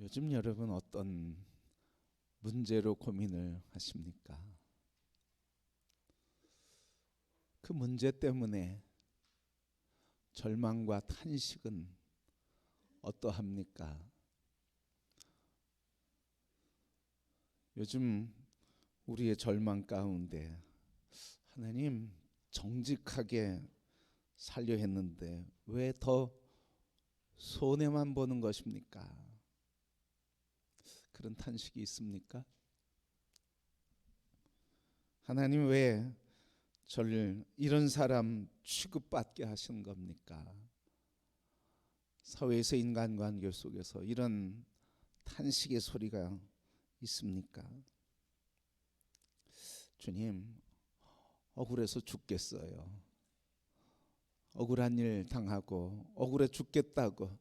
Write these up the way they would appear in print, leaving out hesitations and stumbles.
요즘 여러분 어떤 문제로 고민을 하십니까? 그 문제 때문에 절망과 탄식은 어떠합니까? 요즘 우리의 절망 가운데 하나님 정직하게 살려 했는데 왜 더 손해만 보는 것입니까? 그런 탄식이 있습니까? 하나님 왜 저를 이런 사람 취급받게 하신 겁니까? 사회에서 인간관계 속에서 이런 탄식의 소리가 있습니까? 주님, 억울해서 죽겠어요. 억울한 일 당하고 억울해 죽겠다고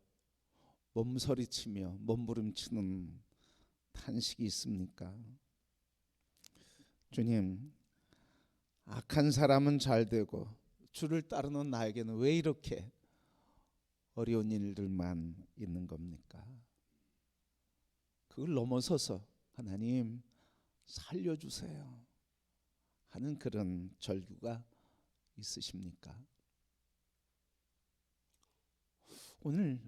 몸서리치며 몸부림치는 탄식이 있습니까? 주님, 악한 사람은 잘 되고 주를 따르는 나에게는 왜 이렇게 어려운 일들만 있는 겁니까? 그걸 넘어서서 하나님 살려주세요 하는 그런 절규가 있으십니까? 오늘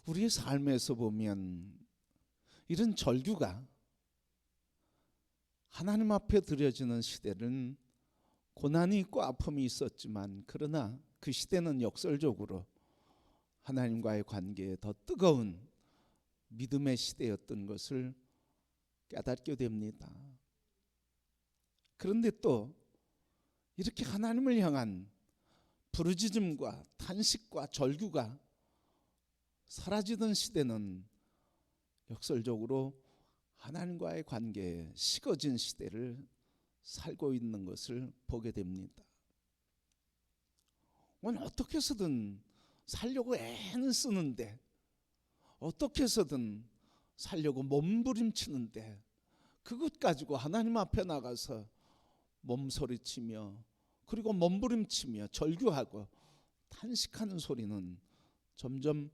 우리의 삶에서 보면 이런 절규가 하나님 앞에 드려지는 시대는 고난이 있고 아픔이 있었지만 그러나 그 시대는 역설적으로 하나님과의 관계에 더 뜨거운 믿음의 시대였던 것을 깨닫게 됩니다. 그런데 또 이렇게 하나님을 향한 부르짖음과 탄식과 절규가 사라지던 시대는 역설적으로 하나님과의 관계에 식어진 시대를 살고 있는 것을 보게 됩니다. 오늘 어떻게 해서든 살려고 애는 쓰는데, 어떻게 해서든 살려고 몸부림치는데, 그것 가지고 하나님 앞에 나가서 몸소리치며 그리고 몸부림치며 절규하고 탄식하는 소리는 점점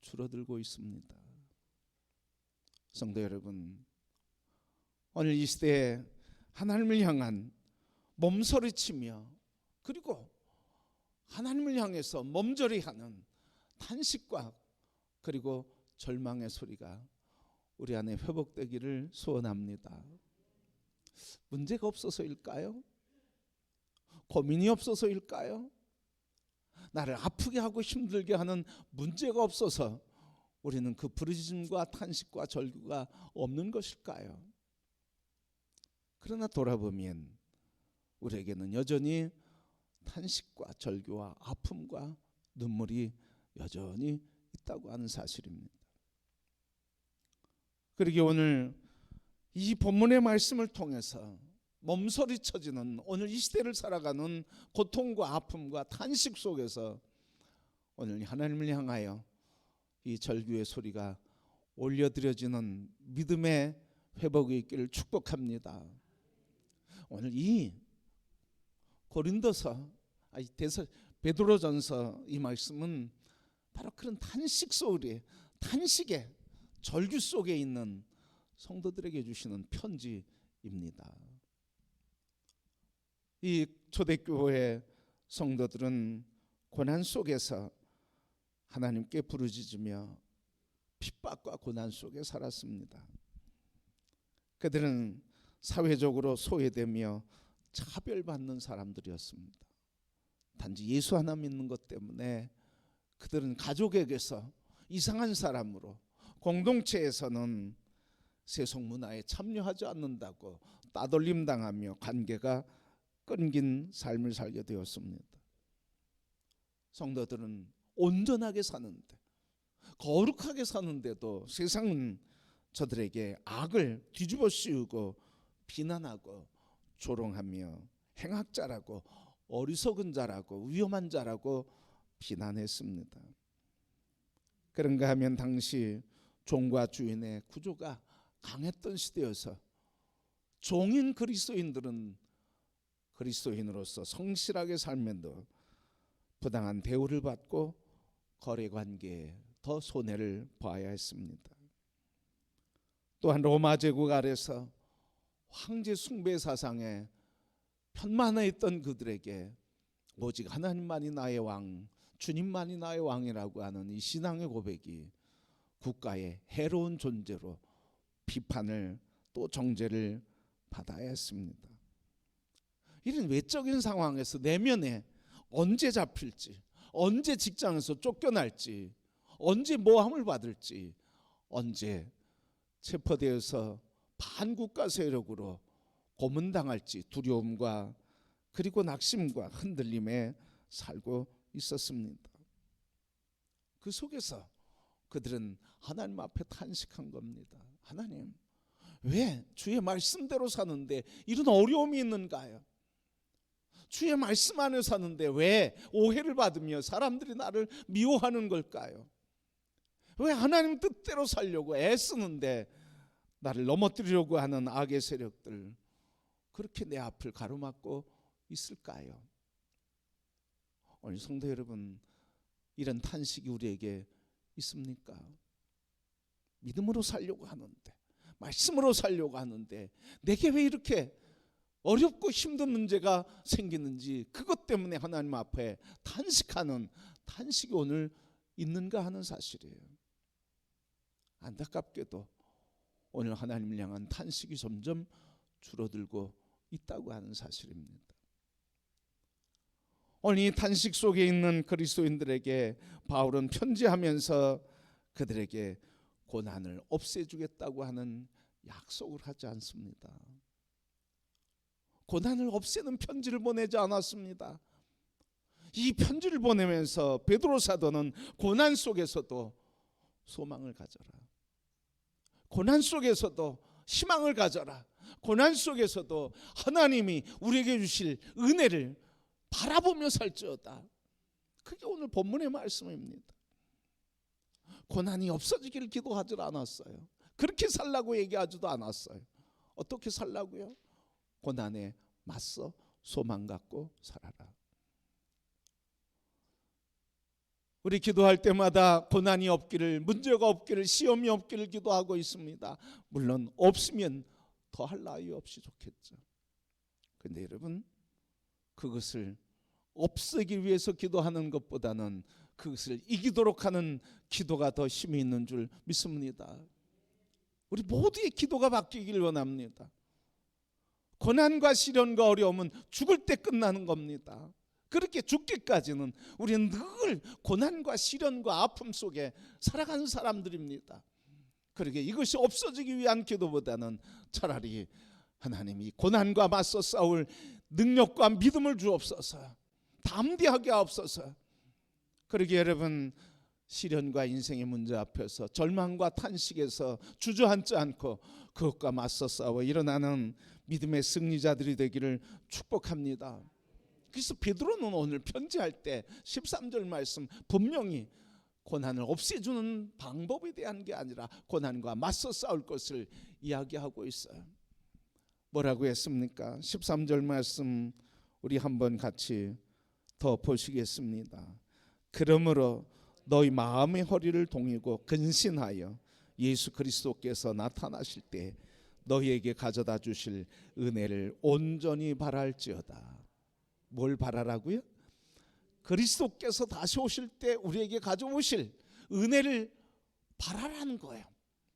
줄어들고 있습니다. 성도 여러분, 오늘 이 시대에 하나님을 향한 몸소리치며 그리고 하나님을 향해서 몸조리하는 탄식과 그리고 절망의 소리가 우리 안에 회복되기를 소원합니다. 문제가 없어서일까요? 고민이 없어서일까요? 나를 아프게 하고 힘들게 하는 문제가 없어서 우리는 그 부르짖음과 탄식과 절규가 없는 것일까요? 그러나 돌아보면 우리에게는 여전히 탄식과 절규와 아픔과 눈물이 여전히 있다고 하는 사실입니다. 그러기에 오늘 이 본문의 말씀을 통해서 몸서리쳐지는 오늘 이 시대를 살아가는 고통과 아픔과 탄식 속에서 오늘 하나님을 향하여 이 절규의 소리가 올려드려지는 믿음의 회복이 있기를 축복합니다. 오늘 이 고린도서 베드로전서 이 말씀은 바로 그런 탄식 소리, 탄식의 절규 속에 있는 성도들에게 주시는 편지입니다. 이 초대교회 성도들은 고난 속에서 하나님께 부르짖으며 핍박과 고난 속에 살았습니다. 그들은 사회적으로 소외되며 차별받는 사람들이었습니다. 단지 예수 하나 믿는 것 때문에 그들은 가족에게서 이상한 사람으로, 공동체에서는 세속 문화에 참여하지 않는다고 따돌림 당하며 관계가 끊긴 삶을 살게 되었습니다. 성도들은 온전하게 사는데, 거룩하게 사는데도 세상은 저들에게 악을 뒤집어 씌우고 비난하고 조롱하며 행악자라고, 어리석은 자라고, 위험한 자라고 비난했습니다. 그런가 하면 당시 종과 주인의 구조가 강했던 시대여서 종인 그리스도인들은 그리스도인으로서 성실하게 살면도 부당한 대우를 받고 거래관계에 더 손해를 봐야 했습니다. 또한 로마 제국 아래서 황제 숭배 사상에 편만해 있던 그들에게 오직 하나님만이 나의 왕, 주님만이 나의 왕이라고 하는 이 신앙의 고백이 국가의 해로운 존재로 비판을 또 정죄를 받아야 했습니다. 이런 외적인 상황에서 내면에 언제 잡힐지, 언제 직장에서 쫓겨날지, 언제 모함을 받을지, 언제 체포되어서 반국가 세력으로 고문당할지 두려움과 그리고 낙심과 흔들림에 살고 있었습니다. 그 속에서 그들은 하나님 앞에 탄식한 겁니다. 하나님, 왜 주의 말씀대로 사는데 이런 어려움이 있는가요? 주의 말씀 안에 사는데 왜 오해를 받으며 사람들이 나를 미워하는 걸까요? 왜 하나님 뜻대로 살려고 애쓰는데 나를 넘어뜨리려고 하는 악의 세력들 그렇게 내 앞을 가로막고 있을까요? 오늘 성도 여러분, 이런 탄식이 우리에게 있습니까? 믿음으로 살려고 하는데, 말씀으로 살려고 하는데 내게 왜 이렇게 어렵고 힘든 문제가 생기는지, 그것 때문에 하나님 앞에 탄식하는 탄식이 오늘 있는가 하는 사실이에요. 안타깝게도 오늘 하나님을 향한 탄식이 점점 줄어들고 있다고 하는 사실입니다. 오늘 이 탄식 속에 있는 그리스도인들에게 바울은 편지하면서 그들에게 고난을 없애주겠다고 하는 약속을 하지 않습니다. 고난을 없애는 편지를 보내지 않았습니다. 이 편지를 보내면서 베드로 사도는 고난 속에서도 소망을 가져라, 고난 속에서도 희망을 가져라, 고난 속에서도 하나님이 우리에게 주실 은혜를 바라보며 살지어다. 그게 오늘 본문의 말씀입니다. 고난이 없어지기를 기도하지 않았어요. 그렇게 살라고 얘기하지도 않았어요. 어떻게 살라고요? 고난에 맞서 소망 갖고 살아라. 우리 기도할 때마다 고난이 없기를, 문제가 없기를, 시험이 없기를 기도하고 있습니다. 물론 없으면 더할 나위 없이 좋겠죠. 그런데 여러분, 그것을 없애기 위해서 기도하는 것보다는 그것을 이기도록 하는 기도가 더 힘이 있는 줄 믿습니다. 우리 모두의 기도가 바뀌기를 원합니다. 고난과 시련과 어려움은 죽을 때 끝나는 겁니다. 그렇게 죽기까지는 우리는 늘 고난과 시련과 아픔 속에 살아가는 사람들입니다. 그러게 이것이 없어지기 위한 기도보다는 차라리 하나님이 고난과 맞서 싸울 능력과 믿음을 주옵소서, 담대하게 하옵소서. 그러게 여러분, 시련과 인생의 문제 앞에서 절망과 탄식에서 주저앉지 않고 그것과 맞서 싸워 일어나는 믿음의 승리자들이 되기를 축복합니다. 그래서 베드로는 오늘 편지할 때 13절 말씀 분명히 고난을 없애주는 방법에 대한 게 아니라 고난과 맞서 싸울 것을 이야기하고 있어요. 뭐라고 했습니까? 13절 말씀 우리 한번 같이 더 보시겠습니다. 그러므로 너희 마음의 허리를 동이고 근신하여 예수 그리스도께서 나타나실 때 너희에게 가져다 주실 은혜를 온전히 바랄지어다. 뭘 바라라고요? 그리스도께서 다시 오실 때 우리에게 가져오실 은혜를 바라라는 거예요.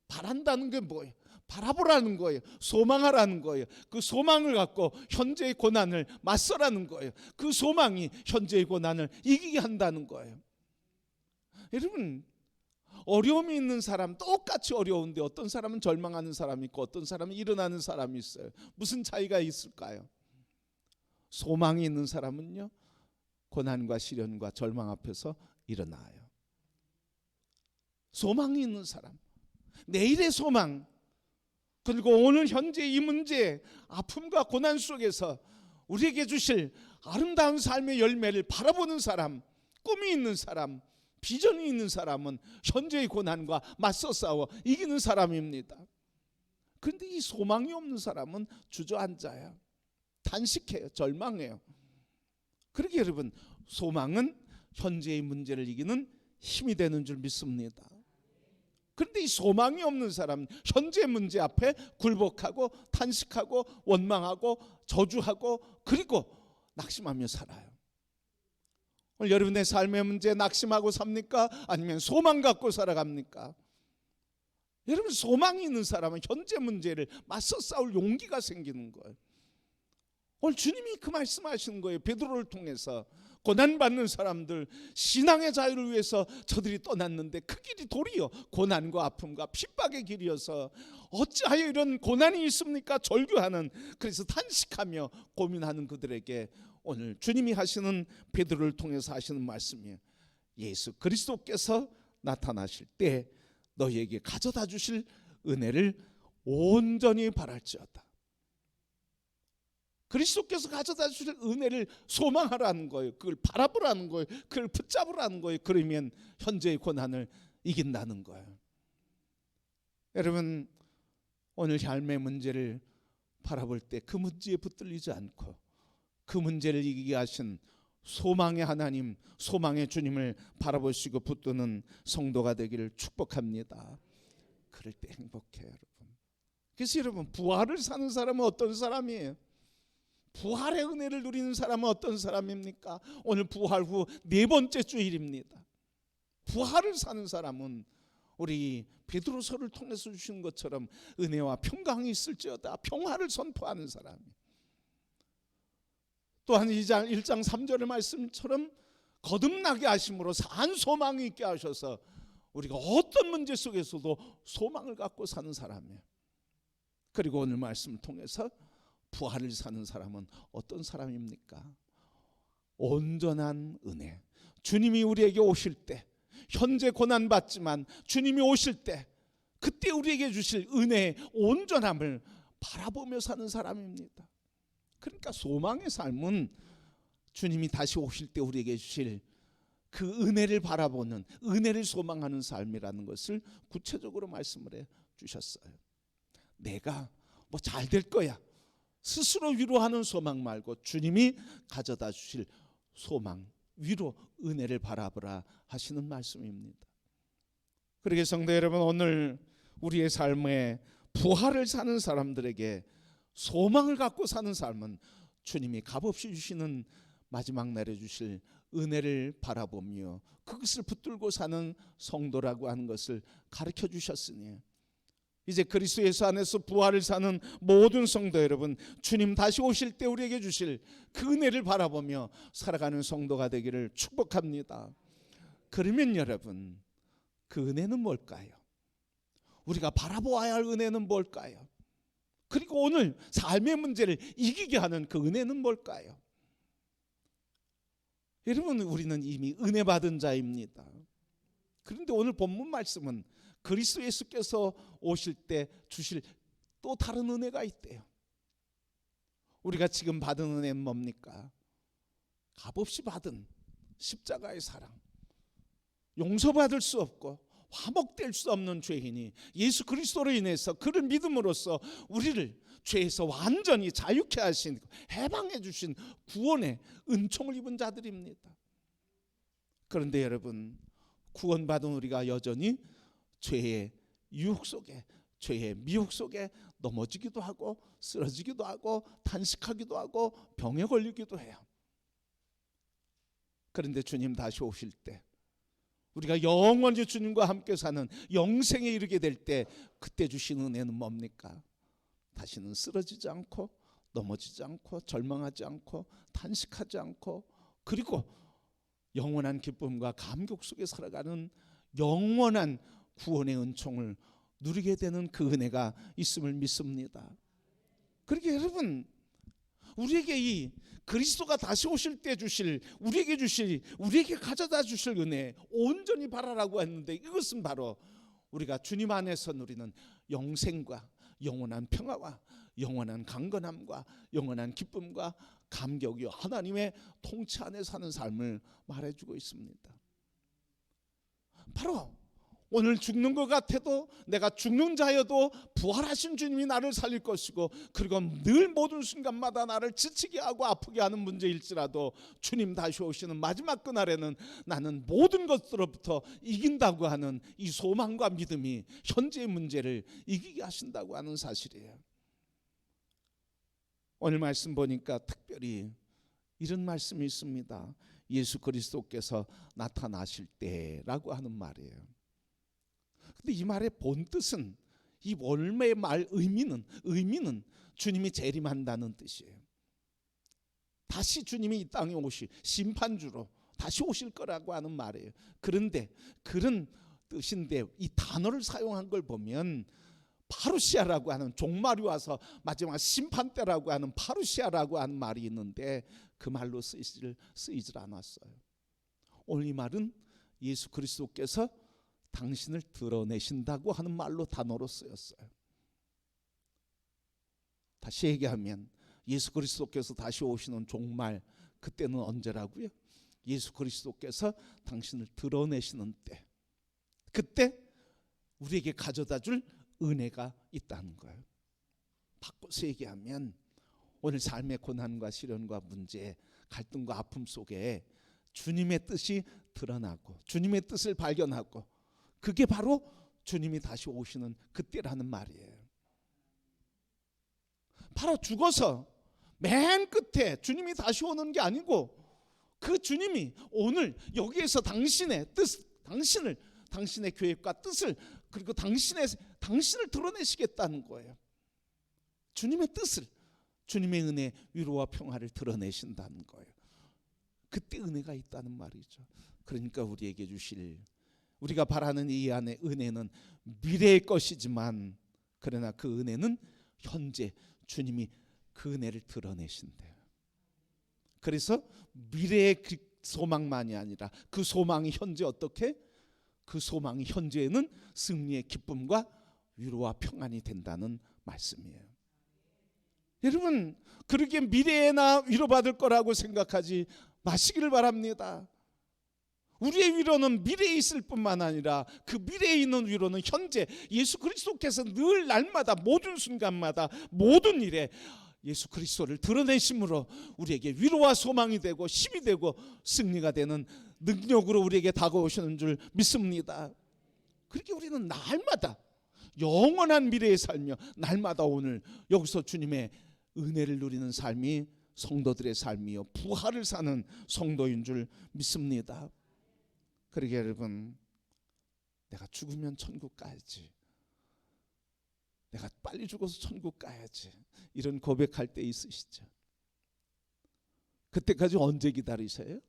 바란다는 게 뭐예요? 바라보라는 거예요. 소망하라는 거예요. 그 소망을 갖고 현재의 고난을 맞서라는 거예요. 그 소망이 현재의 고난을 이기게 한다는 거예요. 여러분, 어려움이 있는 사람 똑같이 어려운데 어떤 사람은 절망하는 사람이 있고 어떤 사람은 일어나는 사람이 있어요. 무슨 차이가 있을까요? 소망이 있는 사람은요, 고난과 시련과 절망 앞에서 일어나요. 소망이 있는 사람, 내일의 소망, 그리고 오늘 현재 이 문제, 아픔과 고난 속에서 우리에게 주실 아름다운 삶의 열매를 바라보는 사람, 꿈이 있는 사람, 비전이 있는 사람은 현재의 고난과 맞서 싸워 이기는 사람입니다. 그런데 이 소망이 없는 사람은 주저앉아요. 단식해요. 절망해요. 그러게 여러분, 소망은 현재의 문제를 이기는 힘이 되는 줄 믿습니다. 그런데 이 소망이 없는 사람, 현재 문제 앞에 굴복하고 탄식하고 원망하고 저주하고 그리고 낙심하며 살아요. 오늘 여러분의 삶의 문제에 낙심하고 삽니까? 아니면 소망 갖고 살아갑니까? 여러분, 소망이 있는 사람은 현재 문제를 맞서 싸울 용기가 생기는 거예요. 오늘 주님이 그 말씀하시는 거예요. 베드로를 통해서 고난받는 사람들, 신앙의 자유를 위해서 저들이 떠났는데 그 길이 도리어 고난과 아픔과 핍박의 길이어서 어찌하여 이런 고난이 있습니까? 절규하는, 그래서 탄식하며 고민하는 그들에게 오늘 주님이 하시는, 베드로를 통해서 하시는 말씀이에요. 예수 그리스도께서 나타나실 때 너희에게 가져다 주실 은혜를 온전히 바랄지어다. 그리스도께서 가져다 주실 은혜를 소망하라는 거예요. 그걸 바라보라는 거예요. 그걸 붙잡으라는 거예요. 그러면 현재의 고난을 이긴다는 거예요. 여러분, 오늘 삶의 문제를 바라볼 때 그 문제에 붙들리지 않고 그 문제를 이기게 하신 소망의 하나님, 소망의 주님을 바라보시고 붙드는 성도가 되기를 축복합니다. 그럴 때 행복해요, 여러분. 그래서 여러분, 부활을 사는 사람은 어떤 사람이에요? 부활의 은혜를 누리는 사람은 어떤 사람입니까? 오늘 부활 후 네 번째 주일입니다. 부활을 사는 사람은 우리 베드로서를 통해서 주신 것처럼 은혜와 평강이 있을지어다 평화를 선포하는 사람이에요. 또한 1장 3절의 말씀처럼 거듭나게 하심으로 산 소망이 있게 하셔서 우리가 어떤 문제 속에서도 소망을 갖고 사는 사람이에요. 그리고 오늘 말씀을 통해서 부활을 사는 사람은 어떤 사람입니까? 온전한 은혜. 주님이 우리에게 오실 때, 현재 고난받지만 주님이 오실 때 그때 우리에게 주실 은혜의 온전함을 바라보며 사는 사람입니다. 그러니까 소망의 삶은 주님이 다시 오실 때 우리에게 주실 그 은혜를 바라보는, 은혜를 소망하는 삶이라는 것을 구체적으로 말씀을 해 주셨어요. 내가 뭐 잘 될 거야, 스스로 위로하는 소망 말고 주님이 가져다 주실 소망, 위로, 은혜를 바라보라 하시는 말씀입니다. 그러게 성도 여러분, 오늘 우리의 삶에 부활을 사는 사람들에게 소망을 갖고 사는 삶은 주님이 값없이 주시는 마지막 날에 주실 은혜를 바라보며 그것을 붙들고 사는 성도라고 하는 것을 가르쳐 주셨으니, 이제 그리스도 예수 안에서 부활을 사는 모든 성도 여러분, 주님 다시 오실 때 우리에게 주실 그 은혜를 바라보며 살아가는 성도가 되기를 축복합니다. 그러면 여러분, 그 은혜는 뭘까요? 우리가 바라보아야 할 은혜는 뭘까요? 그리고 오늘 삶의 문제를 이기게 하는 그 은혜는 뭘까요? 여러분, 우리는 이미 은혜 받은 자입니다. 그런데 오늘 본문 말씀은 그리스도 예수께서 오실 때 주실 또 다른 은혜가 있대요. 우리가 지금 받은 은혜는 뭡니까? 값없이 받은 십자가의 사랑, 용서받을 수 없고 화목될 수 없는 죄인이 예수 그리스도로 인해서 그를 믿음으로써 우리를 죄에서 완전히 자유케 하신, 해방해 주신 구원의 은총을 입은 자들입니다. 그런데 여러분, 구원받은 우리가 여전히 죄의 유혹 속에, 죄의 미혹 속에 넘어지기도 하고 쓰러지기도 하고 탄식하기도 하고 병에 걸리기도 해요. 그런데 주님 다시 오실 때, 우리가 영원히 주님과 함께 사는 영생에 이르게 될 때, 그때 주신 은혜는 뭡니까? 다시는 쓰러지지 않고 넘어지지 않고 절망하지 않고 탄식하지 않고, 그리고 영원한 기쁨과 감격 속에 살아가는 영원한 구원의 은총을 누리게 되는 그 은혜가 있음을 믿습니다. 그러게 여러분, 우리에게 이 그리스도가 다시 오실 때 주실, 우리에게 가져다 주실 은혜 온전히 바라라고 했는데, 이것은 바로 우리가 주님 안에서 누리는 영생과 영원한 평화와 영원한 강건함과 영원한 기쁨과 감격이요, 하나님의 통치 안에 사는 삶을 말해주고 있습니다. 바로 오늘 죽는 것 같아도, 내가 죽는 자여도 부활하신 주님이 나를 살릴 것이고, 그리고 늘 모든 순간마다 나를 지치게 하고 아프게 하는 문제일지라도 주님 다시 오시는 마지막 그날에는 나는 모든 것으로부터 이긴다고 하는 이 소망과 믿음이 현재의 문제를 이기게 하신다고 하는 사실이에요. 오늘 말씀 보니까 특별히 이런 말씀이 있습니다. 예수 그리스도께서 나타나실 때라고 하는 말이에요. 근데 이 말의 본 뜻은, 이 원래의 말 의미는 주님이 재림한다는 뜻이에요. 다시 주님이 이 땅에 심판주로 다시 오실 거라고 하는 말이에요. 그런데 그런 뜻인데 이 단어를 사용한 걸 보면 파루시아라고 하는, 종말이 와서 마지막 심판 때라고 하는 파루시아라고 하는 말이 있는데 그 말로 쓰이질 않았어요. 오늘 이 말은 예수 그리스도께서 당신을 드러내신다고 하는 말로, 단어로 쓰였어요. 다시 얘기하면 예수 그리스도께서 다시 오시는 종말, 그때는 언제라고요? 예수 그리스도께서 당신을 드러내시는 때, 그때 우리에게 가져다 줄 은혜가 있다는 거예요. 바꿔서 얘기하면 오늘 삶의 고난과 시련과 문제, 갈등과 아픔 속에 주님의 뜻이 드러나고 주님의 뜻을 발견하고, 그게 바로 주님이 다시 오시는 그때라는 말이에요. 바로 죽어서 맨 끝에 주님이 다시 오는 게 아니고, 그 주님이 오늘 여기에서 당신의 뜻, 당신의 계획과 뜻을, 그리고 당신을 드러내시겠다는 거예요. 주님의 뜻을, 주님의 은혜, 위로와 평화를 드러내신다는 거예요. 그때 은혜가 있다는 말이죠. 그러니까 우리에게 주실, 우리가 바라는 이 안의 은혜는 미래의 것이지만, 그러나 그 은혜는 현재 주님이 그 은혜를 드러내신대요. 그래서 미래의 소망만이 아니라 그 소망이 현재 어떻게? 그 소망이 현재에는 승리의 기쁨과 위로와 평안이 된다는 말씀이에요. 여러분, 그렇게 미래에나 위로받을 거라고 생각하지 마시기를 바랍니다. 우리의 위로는 미래에 있을 뿐만 아니라 그 미래에 있는 위로는 현재 예수 그리스도께서 늘 날마다 모든 순간마다 모든 일에 예수 그리스도를 드러내심으로 우리에게 위로와 소망이 되고 힘이 되고 승리가 되는 능력으로 우리에게 다가오시는 줄 믿습니다. 그렇게 우리는 날마다 영원한 미래에 살며 날마다 오늘 여기서 주님의 은혜를 누리는 삶이 성도들의 삶이요, 부활을 사는 성도인 줄 믿습니다. 그러게 여러분, 내가 죽으면 천국 가야지, 내가 빨리 죽어서 천국 가야지, 이런 고백할 때 있으시죠? 그때까지 언제 기다리세요?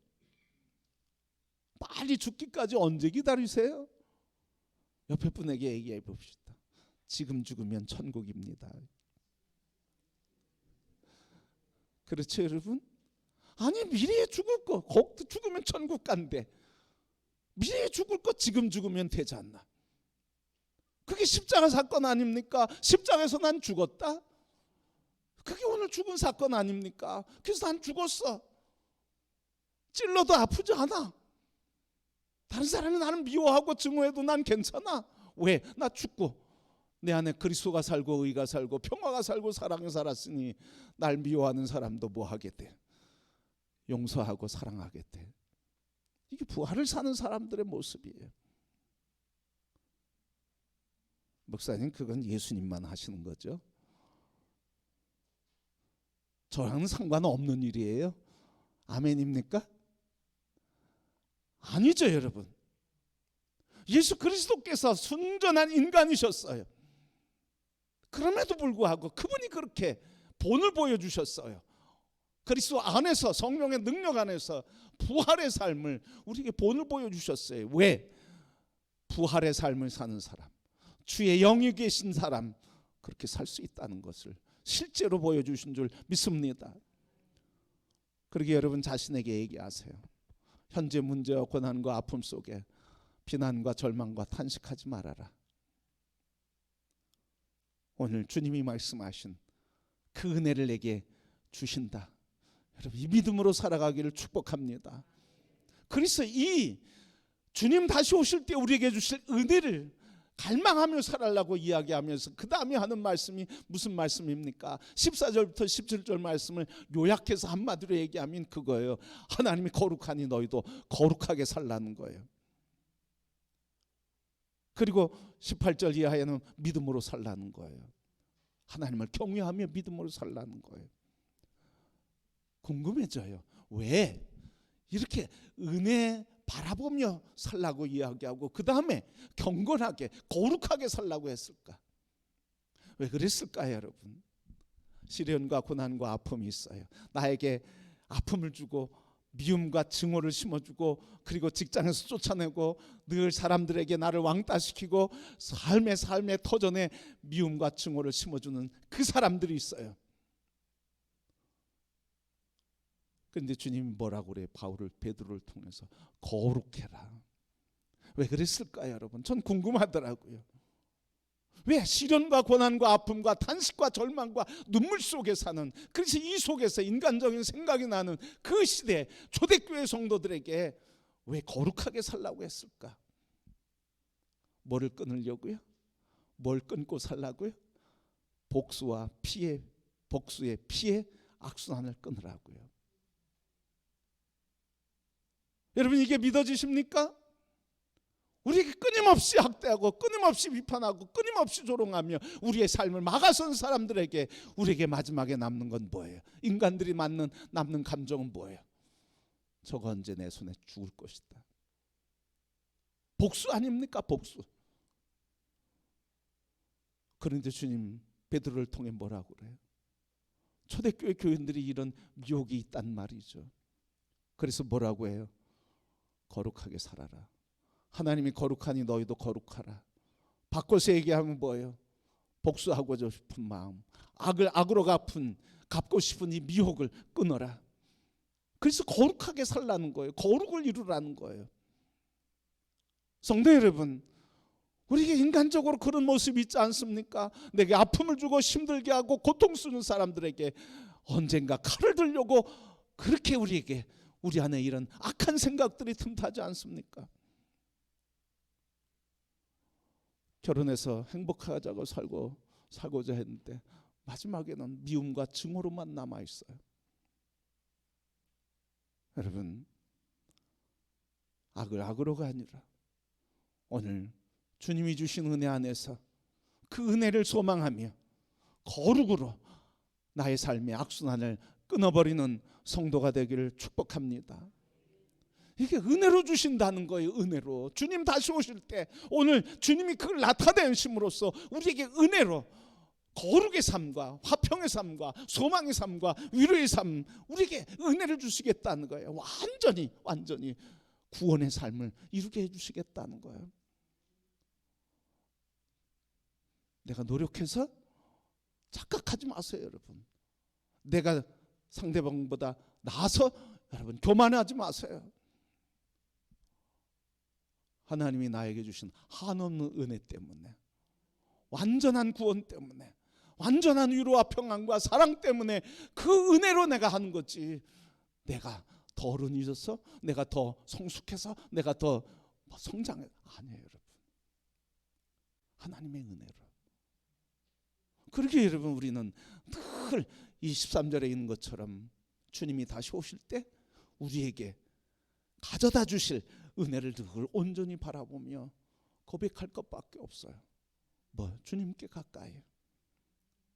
빨리 죽기까지 언제 기다리세요? 옆에 분에게 얘기해 봅시다. 지금 죽으면 천국입니다. 그렇죠 여러분? 아니, 미래에 죽을 거, 거기도 죽으면 천국 간대. 미래에 죽을 거 지금 죽으면 되지 않나? 그게 십자가 사건 아닙니까? 십자가에서 난 죽었다? 그게 오늘 죽은 사건 아닙니까? 그래서 난 죽었어. 찔러도 아프지 않아. 다른 사람이 나를 미워하고 증오해도 난 괜찮아. 왜? 나 죽고 내 안에 그리스도가 살고 의가 살고 평화가 살고 사랑이 살았으니 날 미워하는 사람도 뭐 하게 돼? 용서하고 사랑하게 돼. 이게 부활을 사는 사람들의 모습이에요. 목사님, 그건 예수님만 하시는 거죠? 저랑은 상관없는 일이에요? 아멘입니까? 아니죠 여러분. 예수 그리스도께서 순전한 인간이셨어요. 그럼에도 불구하고 그분이 그렇게 본을 보여주셨어요. 그리스도 안에서, 성령의 능력 안에서 부활의 삶을 우리에게 본을 보여주셨어요. 왜? 부활의 삶을 사는 사람, 주의 영이 계신 사람, 그렇게 살 수 있다는 것을 실제로 보여주신 줄 믿습니다. 그러게 여러분 자신에게 얘기하세요. 현재 문제와 고난과 아픔 속에 비난과 절망과 탄식하지 말아라. 오늘 주님이 말씀하신 그 은혜를 내게 주신다. 여러분, 이 믿음으로 살아가기를 축복합니다. 그래서 이 주님 다시 오실 때 우리에게 주실 은혜를 갈망하며 살아라고 이야기하면서 그 다음에 하는 말씀이 무슨 말씀입니까? 14절부터 17절 말씀을 요약해서 한마디로 얘기하면 그거예요. 하나님이 거룩하니 너희도 거룩하게 살라는 거예요. 그리고 18절 이하에는 믿음으로 살라는 거예요. 하나님을 경외하며 믿음으로 살라는 거예요. 궁금해져요. 왜 이렇게 은혜 바라보며 살라고 이야기하고 그 다음에 경건하게 거룩하게 살라고 했을까? 왜 그랬을까요, 여러분? 시련과 고난과 아픔이 있어요. 나에게 아픔을 주고 미움과 증오를 심어주고 그리고 직장에서 쫓아내고 늘 사람들에게 나를 왕따시키고 삶의 터전에 미움과 증오를 심어주는 그 사람들이 있어요. 그런데 주님이 뭐라고 그래요? 베드로를 통해서 거룩해라. 왜 그랬을까요, 여러분? 전 궁금하더라고요. 왜 시련과 고난과 아픔과 탄식과 절망과 눈물 속에 사는, 그래서 이 속에서 인간적인 생각이 나는 그 시대 초대교회 성도들에게 왜 거룩하게 살라고 했을까? 뭐를 끊으려고요? 뭘 끊고 살라고요? 복수의 피해 악순환을 끊으라고요. 여러분, 이게 믿어지십니까? 우리에게 끊임없이 학대하고 끊임없이 비판하고 끊임없이 조롱하며 우리의 삶을 막아선 사람들에게 우리에게 마지막에 남는 건 뭐예요? 인간들이 남는 감정은 뭐예요? 저거 언제 내 손에 죽을 것이다. 복수 아닙니까? 복수. 그런데 주님 베드로를 통해 뭐라고 그래요? 초대교회 교인들이 이런 미혹이 있단 말이죠. 그래서 뭐라고 해요? 거룩하게 살아라. 하나님이 거룩하니 너희도 거룩하라. 바꿔서 얘기하면 뭐예요? 복수하고 싶은 마음, 악으로 갚고 싶은 이 미혹을 끊어라. 그래서 거룩하게 살라는 거예요. 거룩을 이루라는 거예요. 성도 여러분, 우리에게 인간적으로 그런 모습이 있지 않습니까? 내게 아픔을 주고 힘들게 하고 고통 쓰는 사람들에게 언젠가 칼을 들려고 그렇게 우리 안에 이런 악한 생각들이 틈타지 않습니까? 결혼해서 행복하자고 살고자 했는데 마지막에는 미움과 증오로만 남아있어요. 여러분, 악을 악으로가 아니라 오늘 주님이 주신 은혜 안에서 그 은혜를 소망하며 거룩으로 나의 삶의 악순환을 끊어버리는 성도가 되기를 축복합니다. 이게 은혜로 주신다는 거예요. 은혜로. 주님 다시 오실 때 오늘 주님이 그걸 나타내심으로써 우리에게 은혜로 거룩의 삶과 화평의 삶과 소망의 삶과 위로의 삶, 우리에게 은혜를 주시겠다는 거예요. 완전히 구원의 삶을 이루게 해주시겠다는 거예요. 내가 노력해서 착각하지 마세요, 여러분. 내가 상대방보다 나아서 여러분 교만하지 마세요. 하나님이 나에게 주신 한없는 은혜 때문에, 완전한 구원 때문에, 완전한 위로와 평안과 사랑 때문에 그 은혜로 내가 하는 거지, 내가 더 어른이져서 내가 더 성숙해서 내가 더 성장해, 아니에요 여러분. 하나님의 은혜로. 그렇게 여러분 우리는 늘 23절에 있는 것처럼 주님이 다시 오실 때 우리에게 가져다 주실 은혜를 늘 온전히 바라보며 고백할 것밖에 없어요. 주님께 가까이.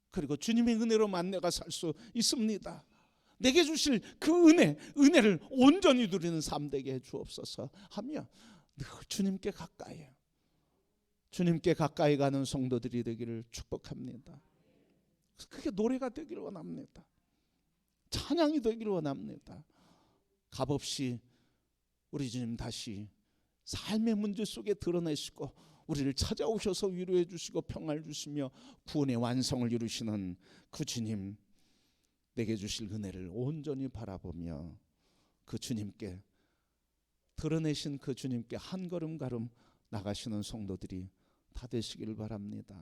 그리고 주님의 은혜로만 내가 살 수 있습니다. 내게 주실 그 은혜를 온전히 누리는 삶 되게 해 주옵소서 하며 늘 주님께 가까이, 주님께 가까이 가는 성도들이 되기를 축복합니다. 그게 노래가 되기를 원합니다. 찬양이 되기를 원합니다. 값없이 우리 주님 다시 삶의 문제 속에 드러내시고 우리를 찾아오셔서 위로해 주시고 평안을 주시며 구원의 완성을 이루시는 그 주님, 내게 주실 은혜를 온전히 바라보며 그 주님께 드러내신 그 주님께 한 걸음 나가시는 성도들이 다 되시길 바랍니다.